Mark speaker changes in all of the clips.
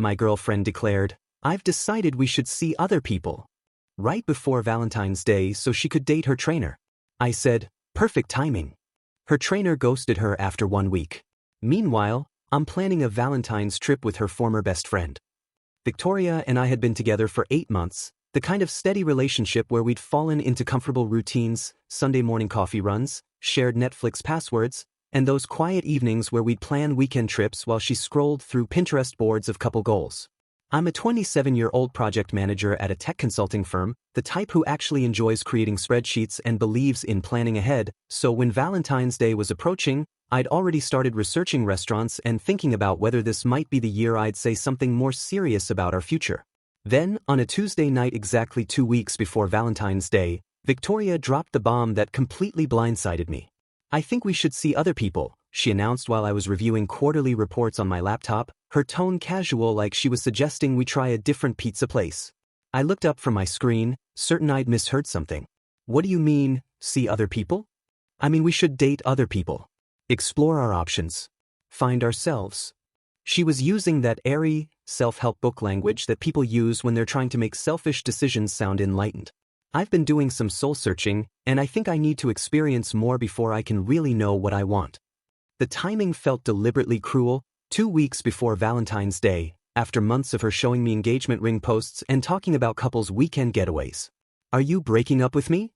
Speaker 1: my girlfriend declared. "I've decided we should see other people." Right before Valentine's Day so she could date her trainer. I said, "Perfect timing." Her trainer ghosted her after 1 week. Meanwhile, I'm planning a Valentine's trip with her former best friend. Victoria and I had been together for 8 months, the kind of steady relationship where we'd fallen into comfortable routines, Sunday morning coffee runs, shared Netflix passwords, and those quiet evenings where we'd plan weekend trips while she scrolled through Pinterest boards of couple goals. I'm a 27-year-old project manager at a tech consulting firm, the type who actually enjoys creating spreadsheets and believes in planning ahead, so when Valentine's Day was approaching, I'd already started researching restaurants and thinking about whether this might be the year I'd say something more serious about our future. Then, on a Tuesday night exactly 2 weeks before Valentine's Day, Victoria dropped the bomb that completely blindsided me. "I think we should see other people," she announced while I was reviewing quarterly reports on my laptop, her tone casual like she was suggesting we try a different pizza place. I looked up from my screen, certain I'd misheard something. "What do you mean, see other people?" "I mean we should date other people. Explore our options. Find ourselves." She was using that airy, self-help book language that people use when they're trying to make selfish decisions sound enlightened. I've been doing some soul-searching, and I think I need to experience more before I can really know what I want. The timing felt deliberately cruel, 2 weeks before Valentine's Day, after months of her showing me engagement ring posts and talking about couples' weekend getaways. "Are you breaking up with me?"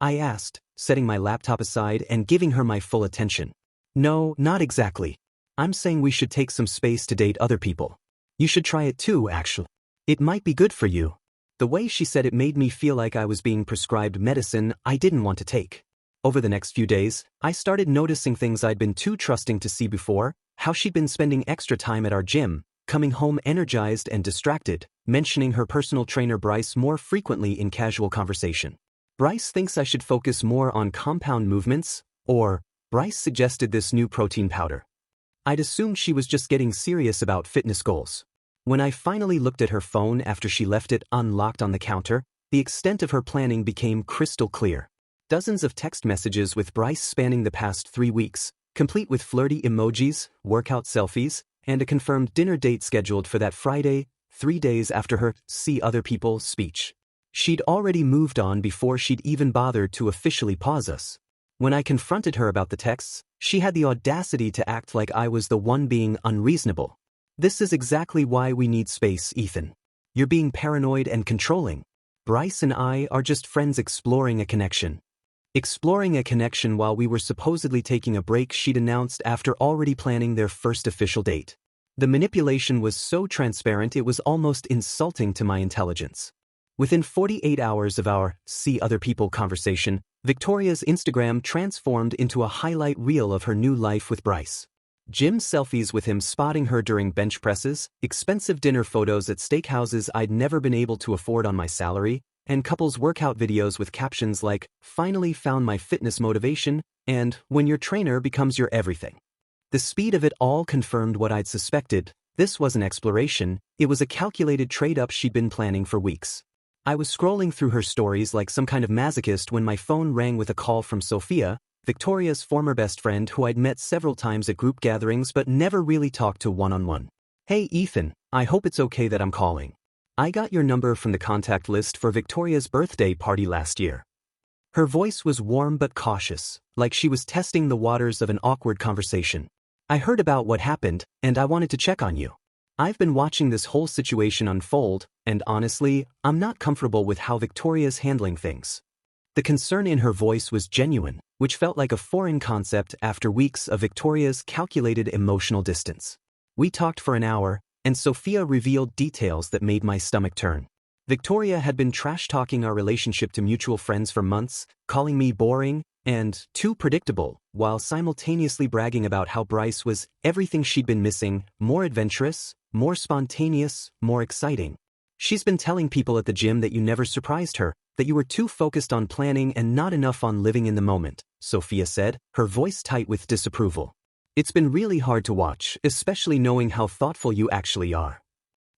Speaker 1: I asked, setting my laptop aside and giving her my full attention. "No, not exactly. I'm saying we should take some space to date other people. You should try it too, actually. It might be good for you." The way she said it made me feel like I was being prescribed medicine I didn't want to take. Over the next few days, I started noticing things I'd been too trusting to see before, how she'd been spending extra time at our gym, coming home energized and distracted, mentioning her personal trainer Bryce more frequently in casual conversation. "Bryce thinks I should focus more on compound movements," or "Bryce suggested this new protein powder." I'd assumed she was just getting serious about fitness goals. When I finally looked at her phone after she left it unlocked on the counter, the extent of her planning became crystal clear. Dozens of text messages with Bryce spanning the past 3 weeks, complete with flirty emojis, workout selfies, and a confirmed dinner date scheduled for that Friday, 3 days after her "see other people" speech. She'd already moved on before she'd even bothered to officially pause us. When I confronted her about the texts, she had the audacity to act like I was the one being unreasonable. "This is exactly why we need space, Ethan. You're being paranoid and controlling. Bryce and I are just friends exploring a connection." Exploring a connection while we were supposedly taking a break, she'd announced after already planning their first official date. The manipulation was so transparent it was almost insulting to my intelligence. Within 48 hours of our "see other people" conversation, Victoria's Instagram transformed into a highlight reel of her new life with Bryce. Gym selfies with him spotting her during bench presses, expensive dinner photos at steakhouses I'd never been able to afford on my salary, and couples workout videos with captions like "finally found my fitness motivation" and "when your trainer becomes your everything." The speed of it all confirmed what I'd suspected. This wasn't exploration, it was a calculated trade-up she'd been planning for weeks. I was scrolling through her stories like some kind of masochist when my phone rang with a call from Sophia, Victoria's former best friend who I'd met several times at group gatherings but never really talked to one-on-one. "Hey Ethan, I hope it's okay that I'm calling. I got your number from the contact list for Victoria's birthday party last year." Her voice was warm but cautious, like she was testing the waters of an awkward conversation. "I heard about what happened, and I wanted to check on you. I've been watching this whole situation unfold, and honestly, I'm not comfortable with how Victoria's handling things." The concern in her voice was genuine, which felt like a foreign concept after weeks of Victoria's calculated emotional distance. We talked for an hour, and Sophia revealed details that made my stomach turn. Victoria had been trash-talking our relationship to mutual friends for months, calling me boring and too predictable, while simultaneously bragging about how Bryce was everything she'd been missing: more adventurous, more spontaneous, more exciting. "She's been telling people at the gym that you never surprised her, that you were too focused on planning and not enough on living in the moment," Sophia said, her voice tight with disapproval. "It's been really hard to watch, especially knowing how thoughtful you actually are."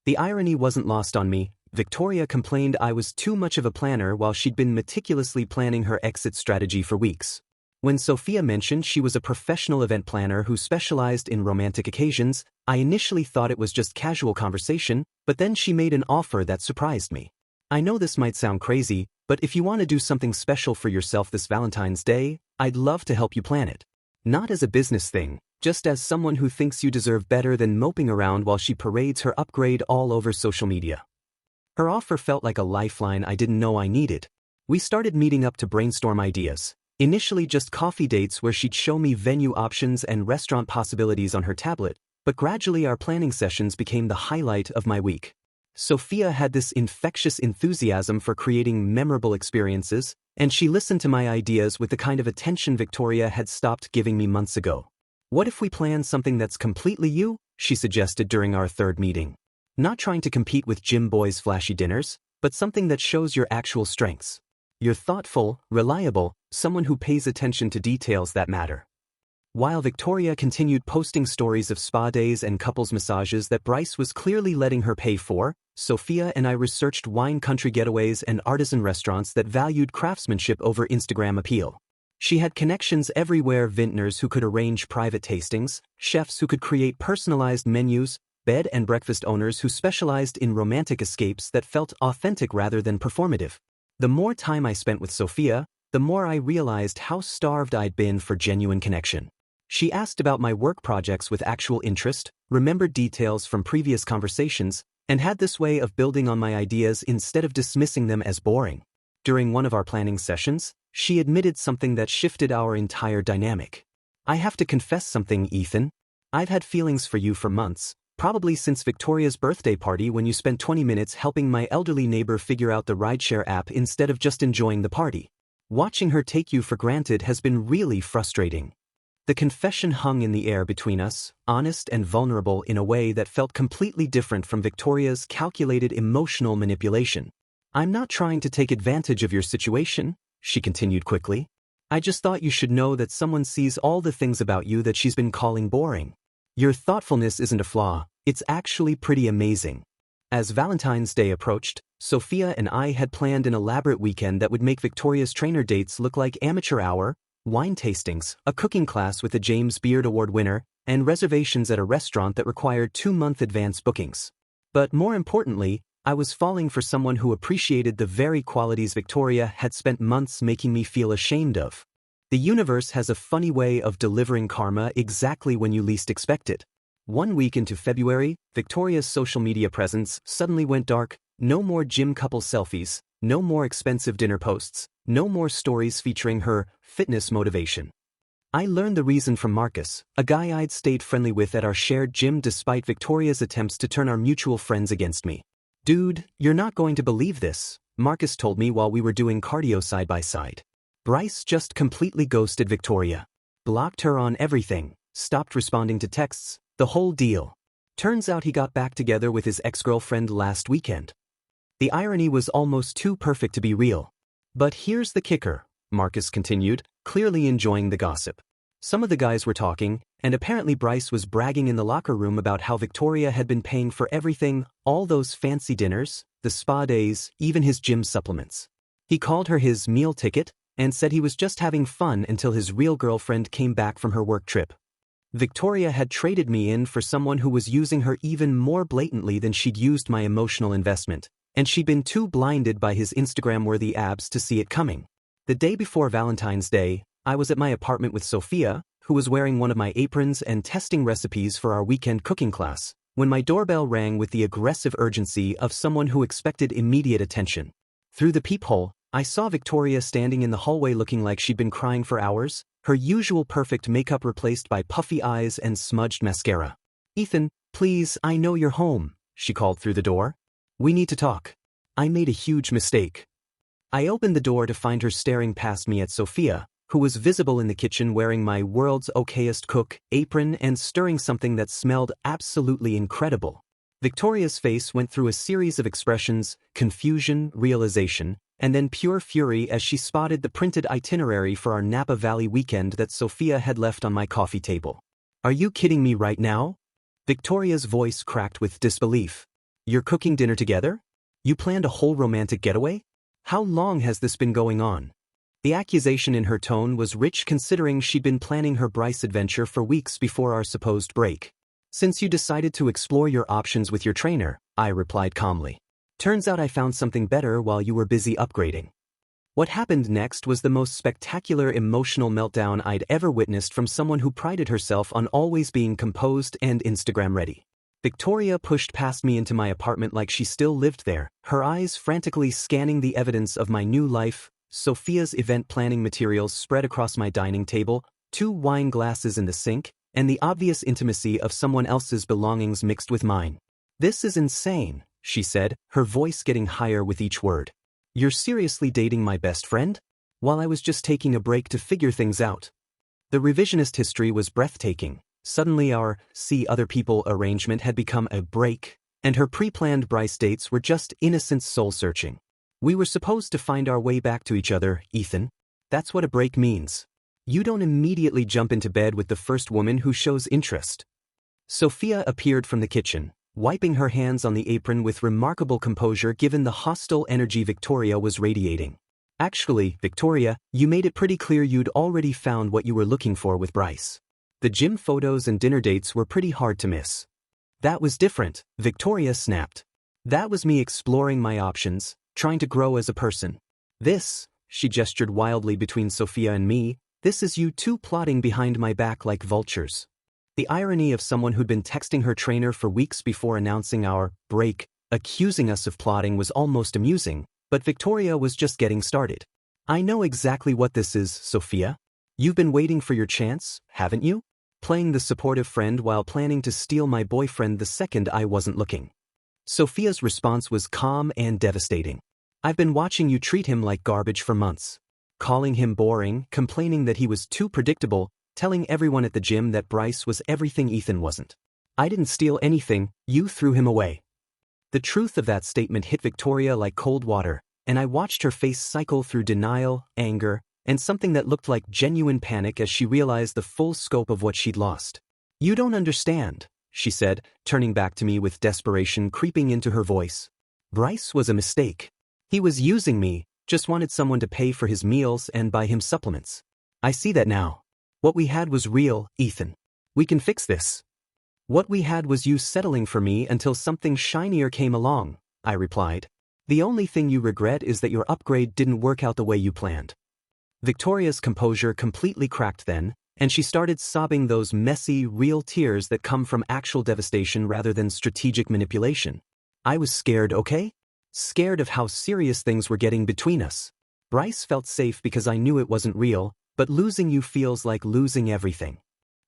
Speaker 1: The irony wasn't lost on me. Victoria complained I was too much of a planner while she'd been meticulously planning her exit strategy for weeks. When Sophia mentioned she was a professional event planner who specialized in romantic occasions, I initially thought it was just casual conversation, but then she made an offer that surprised me. I know this might sound crazy, but if you want to do something special for yourself this Valentine's Day, I'd love to help you plan it. Not as a business thing, just as someone who thinks you deserve better than moping around while she parades her upgrade all over social media. Her offer felt like a lifeline I didn't know I needed. We started meeting up to brainstorm ideas. Initially just coffee dates where she'd show me venue options and restaurant possibilities on her tablet, but gradually our planning sessions became the highlight of my week. Sophia had this infectious enthusiasm for creating memorable experiences, and she listened to my ideas with the kind of attention Victoria had stopped giving me months ago. What if we plan something that's completely you? She suggested during our third meeting. Not trying to compete with Gym Boy's flashy dinners, but something that shows your actual strengths. You're thoughtful, reliable, someone who pays attention to details that matter. While Victoria continued posting stories of spa days and couples massages that Bryce was clearly letting her pay for, Sophia and I researched wine country getaways and artisan restaurants that valued craftsmanship over Instagram appeal. She had connections everywhere: vintners who could arrange private tastings, chefs who could create personalized menus, bed and breakfast owners who specialized in romantic escapes that felt authentic rather than performative. The more time I spent with Sophia, the more I realized how starved I'd been for genuine connection. She asked about my work projects with actual interest, remembered details from previous conversations, and had this way of building on my ideas instead of dismissing them as boring. During one of our planning sessions, she admitted something that shifted our entire dynamic. I have to confess something, Ethan. I've had feelings for you for months, probably since Victoria's birthday party when you spent 20 minutes helping my elderly neighbor figure out the rideshare app instead of just enjoying the party. Watching her take you for granted has been really frustrating. The confession hung in the air between us, honest and vulnerable in a way that felt completely different from Victoria's calculated emotional manipulation. I'm not trying to take advantage of your situation, she continued quickly. I just thought you should know that someone sees all the things about you that she's been calling boring. Your thoughtfulness isn't a flaw, it's actually pretty amazing. As Valentine's Day approached, Sophia and I had planned an elaborate weekend that would make Victoria's trainer dates look like amateur hour, wine tastings, a cooking class with a James Beard Award winner, and reservations at a restaurant that required 2-month advance bookings. But more importantly, I was falling for someone who appreciated the very qualities Victoria had spent months making me feel ashamed of. The universe has a funny way of delivering karma exactly when you least expect it. 1 week into February, Victoria's social media presence suddenly went dark. No more gym couple selfies, no more expensive dinner posts, no more stories featuring her fitness motivation. I learned the reason from Marcus, a guy I'd stayed friendly with at our shared gym despite Victoria's attempts to turn our mutual friends against me. Dude, you're not going to believe this, Marcus told me while we were doing cardio side by side. Bryce just completely ghosted Victoria. Blocked her on everything, stopped responding to texts, the whole deal. Turns out he got back together with his ex-girlfriend last weekend. The irony was almost too perfect to be real. But here's the kicker, Marcus continued, clearly enjoying the gossip. Some of the guys were talking, and apparently Bryce was bragging in the locker room about how Victoria had been paying for everything, all those fancy dinners, the spa days, even his gym supplements. He called her his meal ticket, and said he was just having fun until his real girlfriend came back from her work trip. Victoria had traded me in for someone who was using her even more blatantly than she'd used my emotional investment, and she'd been too blinded by his Instagram-worthy abs to see it coming. The day before Valentine's Day, I was at my apartment with Sophia, who was wearing one of my aprons and testing recipes for our weekend cooking class, when my doorbell rang with the aggressive urgency of someone who expected immediate attention. Through the peephole, I saw Victoria standing in the hallway looking like she'd been crying for hours, her usual perfect makeup replaced by puffy eyes and smudged mascara. Ethan, please, I know you're home, she called through the door. We need to talk. I made a huge mistake. I opened the door to find her staring past me at Sophia, who was visible in the kitchen wearing my world's okayest cook apron and stirring something that smelled absolutely incredible. Victoria's face went through a series of expressions: confusion, realization, and then pure fury as she spotted the printed itinerary for our Napa Valley weekend that Sophia had left on my coffee table. Are you kidding me right now? Victoria's voice cracked with disbelief. You're cooking dinner together? You planned a whole romantic getaway? How long has this been going on? The accusation in her tone was rich considering she'd been planning her Bryce adventure for weeks before our supposed break. Since you decided to explore your options with your trainer, I replied calmly. Turns out I found something better while you were busy upgrading. What happened next was the most spectacular emotional meltdown I'd ever witnessed from someone who prided herself on always being composed and Instagram ready. Victoria pushed past me into my apartment like she still lived there, her eyes frantically scanning the evidence of my new life. Sophia's event planning materials spread across my dining table, 2 wine glasses in the sink, and the obvious intimacy of someone else's belongings mixed with mine. This is insane, she said, her voice getting higher with each word. You're seriously dating my best friend? While I was just taking a break to figure things out. The revisionist history was breathtaking. Suddenly our see other people arrangement had become a break, and her pre-planned Bryce dates were just innocent soul-searching. We were supposed to find our way back to each other, Ethan. That's what a break means. You don't immediately jump into bed with the first woman who shows interest. Sophia appeared from the kitchen, wiping her hands on the apron with remarkable composure given the hostile energy Victoria was radiating. Actually, Victoria, you made it pretty clear you'd already found what you were looking for with Bryce. The gym photos and dinner dates were pretty hard to miss. That was different, Victoria snapped. That was me exploring my options, trying to grow as a person. This, she gestured wildly between Sophia and me, this is you two plotting behind my back like vultures. The irony of someone who'd been texting her trainer for weeks before announcing our break, accusing us of plotting was almost amusing, but Victoria was just getting started. I know exactly what this is, Sophia. You've been waiting for your chance, haven't you? Playing the supportive friend while planning to steal my boyfriend the second I wasn't looking. Sophia's response was calm and devastating. I've been watching you treat him like garbage for months. Calling him boring, complaining that he was too predictable, telling everyone at the gym that Bryce was everything Ethan wasn't. I didn't steal anything, you threw him away. The truth of that statement hit Victoria like cold water, and I watched her face cycle through denial, anger, and something that looked like genuine panic as she realized the full scope of what she'd lost. You don't understand, she said, turning back to me with desperation creeping into her voice. Bryce was a mistake. He was using me, just wanted someone to pay for his meals and buy him supplements. I see that now. What we had was real, Ethan. We can fix this. What we had was you settling for me until something shinier came along, I replied. The only thing you regret is that your upgrade didn't work out the way you planned. Victoria's composure completely cracked then, and she started sobbing those messy, real tears that come from actual devastation rather than strategic manipulation. I was scared, okay? Scared of how serious things were getting between us. Bryce felt safe because I knew it wasn't real, but losing you feels like losing everything.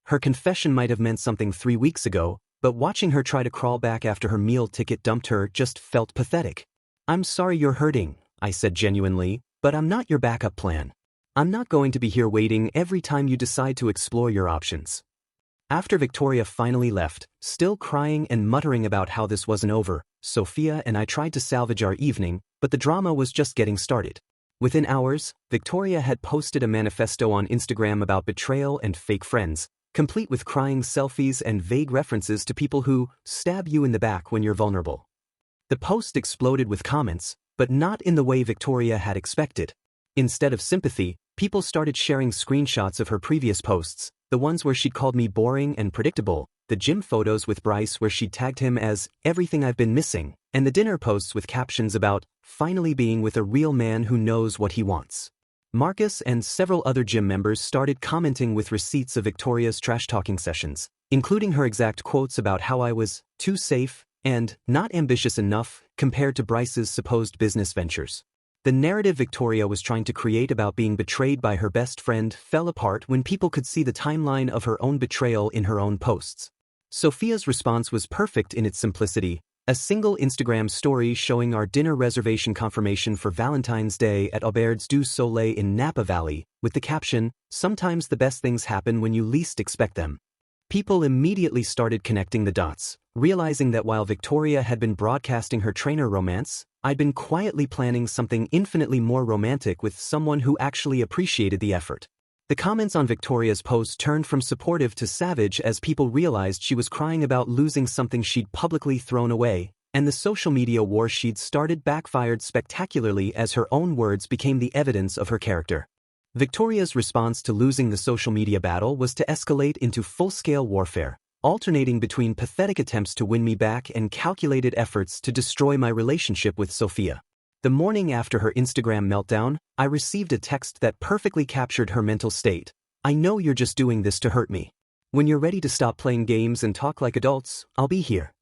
Speaker 1: Her confession might have meant something 3 weeks ago, but watching her try to crawl back after her meal ticket dumped her just felt pathetic. I'm sorry you're hurting, I said genuinely, but I'm not your backup plan. I'm not going to be here waiting every time you decide to explore your options. After Victoria finally left, still crying and muttering about how this wasn't over, Sophia and I tried to salvage our evening, but the drama was just getting started. Within hours, Victoria had posted a manifesto on Instagram about betrayal and fake friends, complete with crying selfies and vague references to people who stab you in the back when you're vulnerable. The post exploded with comments, but not in the way Victoria had expected. Instead of sympathy, people started sharing screenshots of her previous posts, the ones where she'd called me boring and predictable, the gym photos with Bryce where she'd tagged him as everything I've been missing, and the dinner posts with captions about finally being with a real man who knows what he wants. Marcus and several other gym members started commenting with receipts of Victoria's trash-talking sessions, including her exact quotes about how I was too safe and not ambitious enough compared to Bryce's supposed business ventures. The narrative Victoria was trying to create about being betrayed by her best friend fell apart when people could see the timeline of her own betrayal in her own posts. Sophia's response was perfect in its simplicity, a single Instagram story showing our dinner reservation confirmation for Valentine's Day at Auberge du Soleil in Napa Valley, with the caption, "Sometimes the best things happen when you least expect them." People immediately started connecting the dots, realizing that while Victoria had been broadcasting her trainer romance, I'd been quietly planning something infinitely more romantic with someone who actually appreciated the effort. The comments on Victoria's post turned from supportive to savage as people realized she was crying about losing something she'd publicly thrown away, and the social media war she'd started backfired spectacularly as her own words became the evidence of her character. Victoria's response to losing the social media battle was to escalate into full-scale warfare, alternating between pathetic attempts to win me back and calculated efforts to destroy my relationship with Sophia. The morning after her Instagram meltdown, I received a text that perfectly captured her mental state. "I know you're just doing this to hurt me. When you're ready to stop playing games and talk like adults, I'll be here."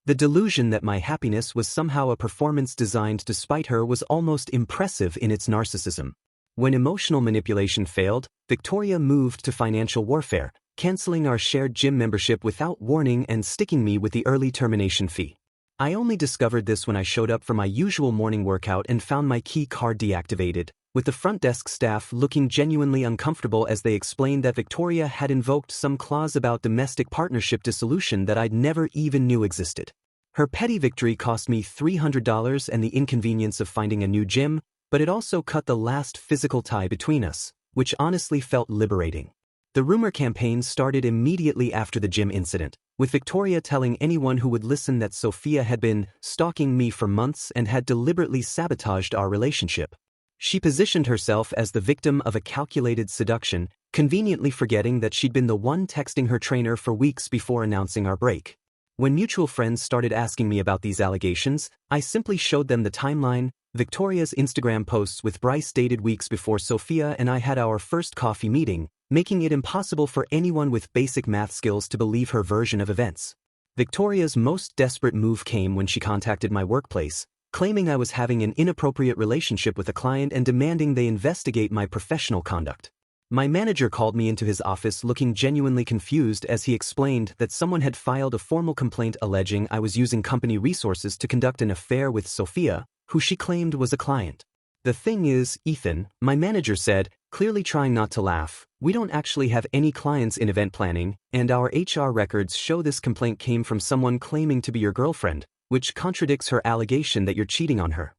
Speaker 1: The delusion that my happiness was somehow a performance designed to spite her was almost impressive in its narcissism. When emotional manipulation failed, Victoria moved to financial warfare, canceling our shared gym membership without warning and sticking me with the early termination fee. I only discovered this when I showed up for my usual morning workout and found my key card deactivated, with the front desk staff looking genuinely uncomfortable as they explained that Victoria had invoked some clause about domestic partnership dissolution that I'd never even knew existed. Her petty victory cost me $300 and the inconvenience of finding a new gym, but it also cut the last physical tie between us, which honestly felt liberating. The rumor campaign started immediately after the gym incident, with Victoria telling anyone who would listen that Sophia had been stalking me for months and had deliberately sabotaged our relationship. She positioned herself as the victim of a calculated seduction, conveniently forgetting that she'd been the one texting her trainer for weeks before announcing our break. When mutual friends started asking me about these allegations, I simply showed them the timeline. Victoria's Instagram posts with Bryce dated weeks before Sophia and I had our first coffee meeting, making it impossible for anyone with basic math skills to believe her version of events. Victoria's most desperate move came when she contacted my workplace, claiming I was having an inappropriate relationship with a client and demanding they investigate my professional conduct. My manager called me into his office looking genuinely confused as he explained that someone had filed a formal complaint alleging I was using company resources to conduct an affair with Sophia, who she claimed was a client. "The thing is, Ethan," my manager said, clearly trying not to laugh, "we don't actually have any clients in event planning, and our HR records show this complaint came from someone claiming to be your girlfriend, which contradicts her allegation that you're cheating on her."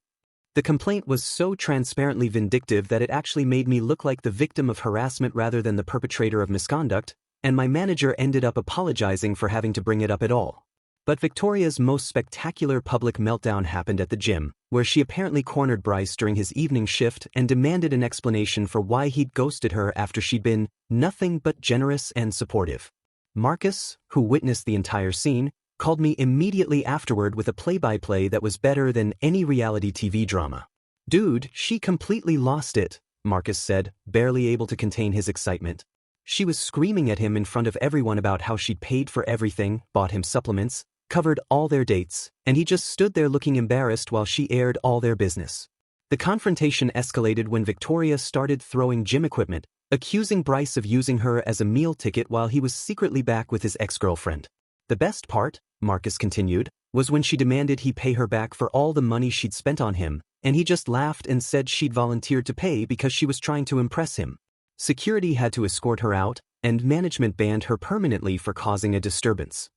Speaker 1: The complaint was so transparently vindictive that it actually made me look like the victim of harassment rather than the perpetrator of misconduct, and my manager ended up apologizing for having to bring it up at all. But Victoria's most spectacular public meltdown happened at the gym, where she apparently cornered Bryce during his evening shift and demanded an explanation for why he'd ghosted her after she'd been nothing but generous and supportive. Marcus, who witnessed the entire scene, called me immediately afterward with a play-by-play that was better than any reality TV drama. "Dude, she completely lost it," Marcus said, barely able to contain his excitement. "She was screaming at him in front of everyone about how she'd paid for everything, bought him supplements, covered all their dates, and he just stood there looking embarrassed while she aired all their business." The confrontation escalated when Victoria started throwing gym equipment, accusing Bryce of using her as a meal ticket while he was secretly back with his ex-girlfriend. "The best part," Marcus continued, "was when she demanded he pay her back for all the money she'd spent on him, and he just laughed and said she'd volunteered to pay because she was trying to impress him. Security had to escort her out, and management banned her permanently for causing a disturbance."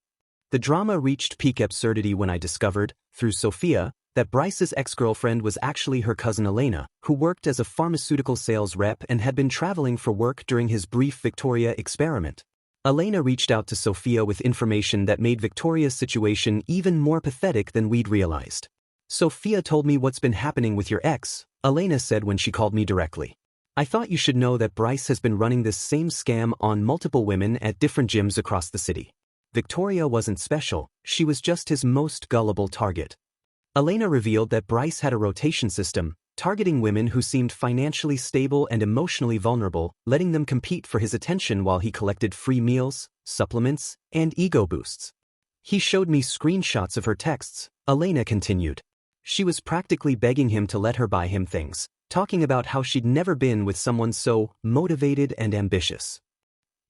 Speaker 1: The drama reached peak absurdity when I discovered, through Sophia, that Bryce's ex-girlfriend was actually her cousin Elena, who worked as a pharmaceutical sales rep and had been traveling for work during his brief Victoria experiment. Elena reached out to Sophia with information that made Victoria's situation even more pathetic than we'd realized. "Sophia told me what's been happening with your ex," Elena said when she called me directly. "I thought you should know that Bryce has been running this same scam on multiple women at different gyms across the city. Victoria wasn't special, she was just his most gullible target." Elena revealed that Bryce had a rotation system, targeting women who seemed financially stable and emotionally vulnerable, letting them compete for his attention while he collected free meals, supplements, and ego boosts. "He showed me screenshots of her texts," Elena continued. "She was practically begging him to let her buy him things, talking about how she'd never been with someone so motivated and ambitious.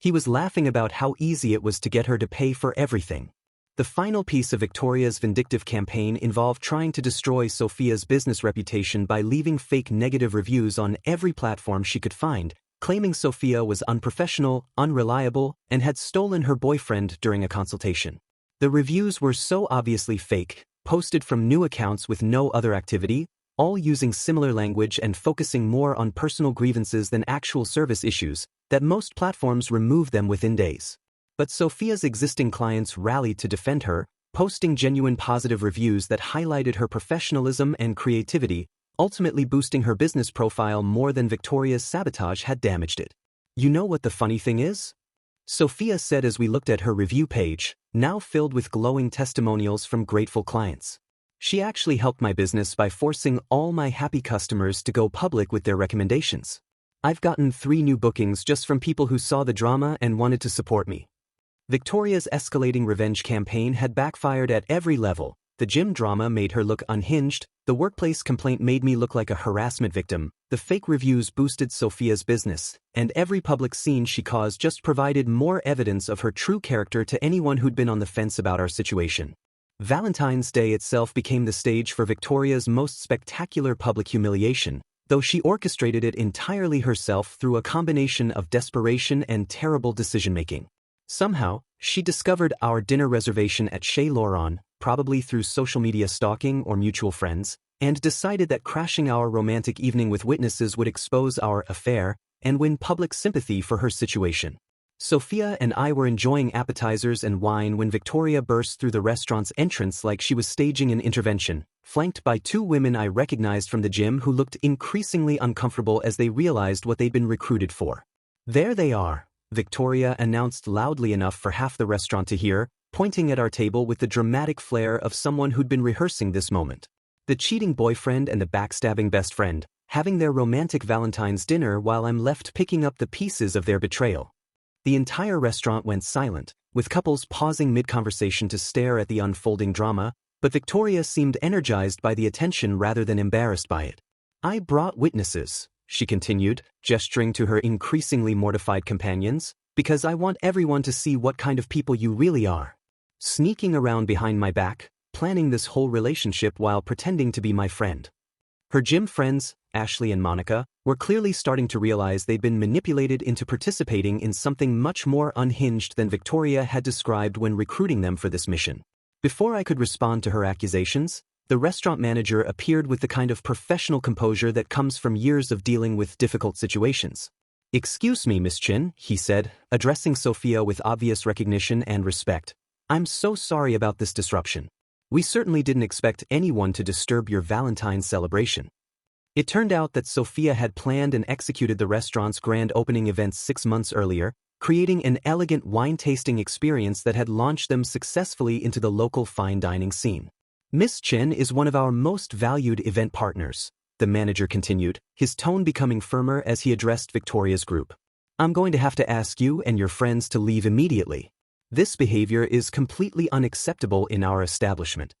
Speaker 1: He was laughing about how easy it was to get her to pay for everything." The final piece of Victoria's vindictive campaign involved trying to destroy Sophia's business reputation by leaving fake negative reviews on every platform she could find, claiming Sophia was unprofessional, unreliable, and had stolen her boyfriend during a consultation. The reviews were so obviously fake, posted from new accounts with no other activity, all using similar language and focusing more on personal grievances than actual service issues, that most platforms removed them within days. But Sophia's existing clients rallied to defend her, posting genuine positive reviews that highlighted her professionalism and creativity, ultimately boosting her business profile more than Victoria's sabotage had damaged it. You know what the funny thing is? Sophia said as we looked at her review page, now filled with glowing testimonials from grateful clients. She actually helped my business by forcing all my happy customers to go public with their recommendations. I've gotten 3 new bookings just from people who saw the drama and wanted to support me. Victoria's escalating revenge campaign had backfired at every level. The gym drama made her look unhinged, the workplace complaint made me look like a harassment victim, the fake reviews boosted Sophia's business, and every public scene she caused just provided more evidence of her true character to anyone who'd been on the fence about our situation. Valentine's Day itself became the stage for Victoria's most spectacular public humiliation, though she orchestrated it entirely herself through a combination of desperation and terrible decision-making. Somehow, she discovered our dinner reservation at Chez Laurent, probably through social media stalking or mutual friends, and decided that crashing our romantic evening with witnesses would expose our affair and win public sympathy for her situation. Sophia and I were enjoying appetizers and wine when Victoria burst through the restaurant's entrance like she was staging an intervention, flanked by 2 women I recognized from the gym who looked increasingly uncomfortable as they realized what they'd been recruited for. "There they are," Victoria announced loudly enough for half the restaurant to hear, pointing at our table with the dramatic flair of someone who'd been rehearsing this moment. The cheating boyfriend and the backstabbing best friend, having their romantic Valentine's dinner while I'm left picking up the pieces of their betrayal. The entire restaurant went silent, with couples pausing mid-conversation to stare at the unfolding drama, but Victoria seemed energized by the attention rather than embarrassed by it. "I brought witnesses," she continued, gesturing to her increasingly mortified companions, "because I want everyone to see what kind of people you really are. Sneaking around behind my back, planning this whole relationship while pretending to be my friend." Her gym friends, Ashley and Monica, were clearly starting to realize they'd been manipulated into participating in something much more unhinged than Victoria had described when recruiting them for this mission. Before I could respond to her accusations, the restaurant manager appeared with the kind of professional composure that comes from years of dealing with difficult situations. "Excuse me, Miss Chin," he said, addressing Sophia with obvious recognition and respect. "I'm so sorry about this disruption. We certainly didn't expect anyone to disturb your Valentine's celebration." It turned out that Sophia had planned and executed the restaurant's grand opening events 6 months earlier, creating an elegant wine-tasting experience that had launched them successfully into the local fine dining scene. "Miss Chen is one of our most valued event partners," the manager continued, his tone becoming firmer as he addressed Victoria's group. "I'm going to have to ask you and your friends to leave immediately. This behavior is completely unacceptable in our establishment."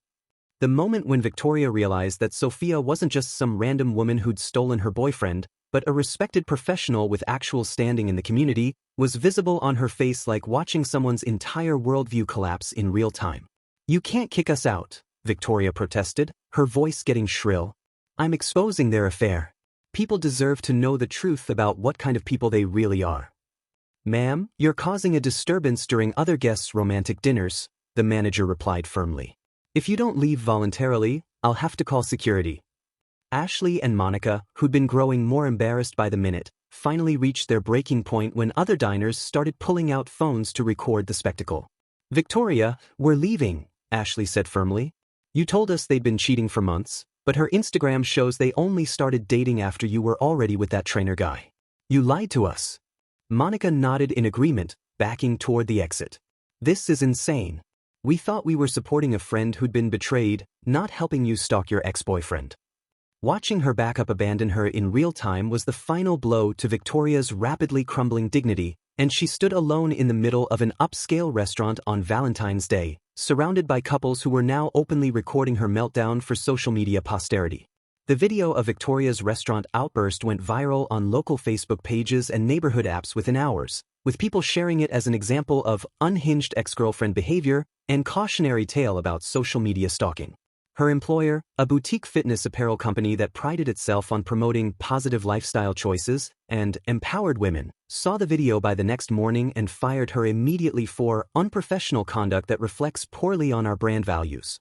Speaker 1: The moment when Victoria realized that Sophia wasn't just some random woman who'd stolen her boyfriend, but a respected professional with actual standing in the community, was visible on her face like watching someone's entire worldview collapse in real time. "You can't kick us out," Victoria protested, her voice getting shrill. "I'm exposing their affair. People deserve to know the truth about what kind of people they really are." "Ma'am, you're causing a disturbance during other guests' romantic dinners," the manager replied firmly. "If you don't leave voluntarily, I'll have to call security." Ashley and Monica, who'd been growing more embarrassed by the minute, finally reached their breaking point when other diners started pulling out phones to record the spectacle. "Victoria, we're leaving," Ashley said firmly. "You told us they'd been cheating for months, but her Instagram shows they only started dating after you were already with that trainer guy. You lied to us." Monica nodded in agreement, backing toward the exit. "This is insane. We thought we were supporting a friend who'd been betrayed, not helping you stalk your ex-boyfriend." Watching her backup abandon her in real time was the final blow to Victoria's rapidly crumbling dignity, and she stood alone in the middle of an upscale restaurant on Valentine's Day, surrounded by couples who were now openly recording her meltdown for social media posterity. The video of Victoria's restaurant outburst went viral on local Facebook pages and neighborhood apps within hours, with people sharing it as an example of unhinged ex-girlfriend behavior and cautionary tale about social media stalking. Her employer, a boutique fitness apparel company that prided itself on promoting positive lifestyle choices and empowered women, saw the video by the next morning and fired her immediately for unprofessional conduct that reflects poorly on our brand values.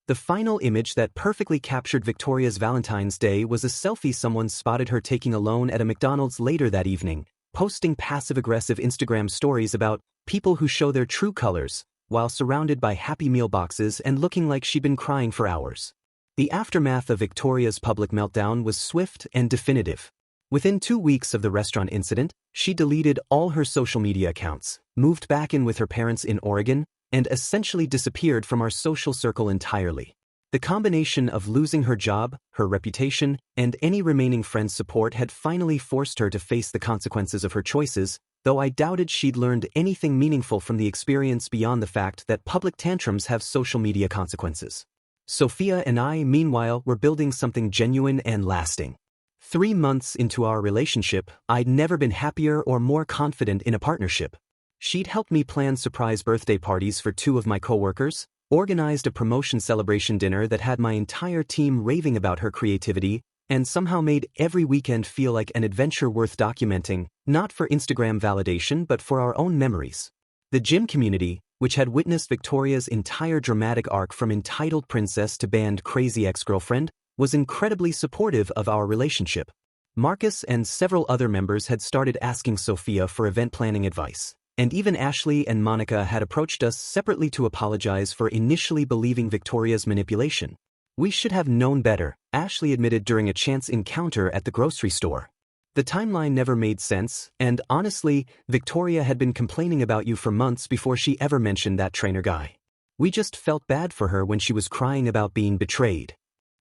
Speaker 1: The final image that perfectly captured Victoria's Valentine's Day was a selfie someone spotted her taking alone at a McDonald's later that evening, posting passive-aggressive Instagram stories about people who show their true colors, while surrounded by Happy Meal boxes and looking like she'd been crying for hours. The aftermath of Victoria's public meltdown was swift and definitive. Within 2 weeks of the restaurant incident, she deleted all her social media accounts, moved back in with her parents in Oregon, and essentially disappeared from our social circle entirely. The combination of losing her job, her reputation, and any remaining friend support had finally forced her to face the consequences of her choices, though I doubted she'd learned anything meaningful from the experience beyond the fact that public tantrums have social media consequences. Sophia and I, meanwhile, were building something genuine and lasting. 3 months into our relationship, I'd never been happier or more confident in a partnership. She'd helped me plan surprise birthday parties for 2 of my coworkers, organized a promotion celebration dinner that had my entire team raving about her creativity, and somehow made every weekend feel like an adventure worth documenting, not for Instagram validation but for our own memories. The gym community, which had witnessed Victoria's entire dramatic arc from entitled princess to banned crazy ex-girlfriend, was incredibly supportive of our relationship. Marcus and several other members had started asking Sophia for event planning advice, and even Ashley and Monica had approached us separately to apologize for initially believing Victoria's manipulation. "We should have known better," Ashley admitted during a chance encounter at the grocery store. "The timeline never made sense, and honestly, Victoria had been complaining about you for months before she ever mentioned that trainer guy. We just felt bad for her when she was crying about being betrayed."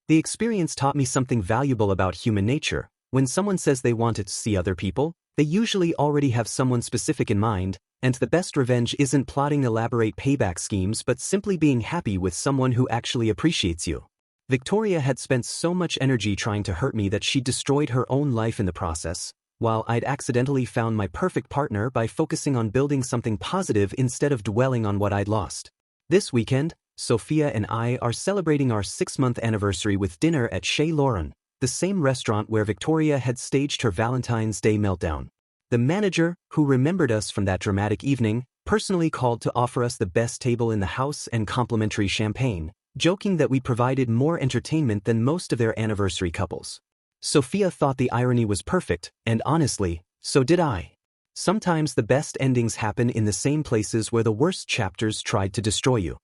Speaker 1: The experience taught me something valuable about human nature. When someone says they want to see other people, they usually already have someone specific in mind, and the best revenge isn't plotting elaborate payback schemes but simply being happy with someone who actually appreciates you. Victoria had spent so much energy trying to hurt me that she destroyed her own life in the process, while I'd accidentally found my perfect partner by focusing on building something positive instead of dwelling on what I'd lost. This weekend, Sophia and I are celebrating our 6-month anniversary with dinner at Chez Lauren, the same restaurant where Victoria had staged her Valentine's Day meltdown. The manager, who remembered us from that dramatic evening, personally called to offer us the best table in the house and complimentary champagne, joking that we provided more entertainment than most of their anniversary couples. Sophia thought the irony was perfect, and honestly, so did I. Sometimes the best endings happen in the same places where the worst chapters tried to destroy you.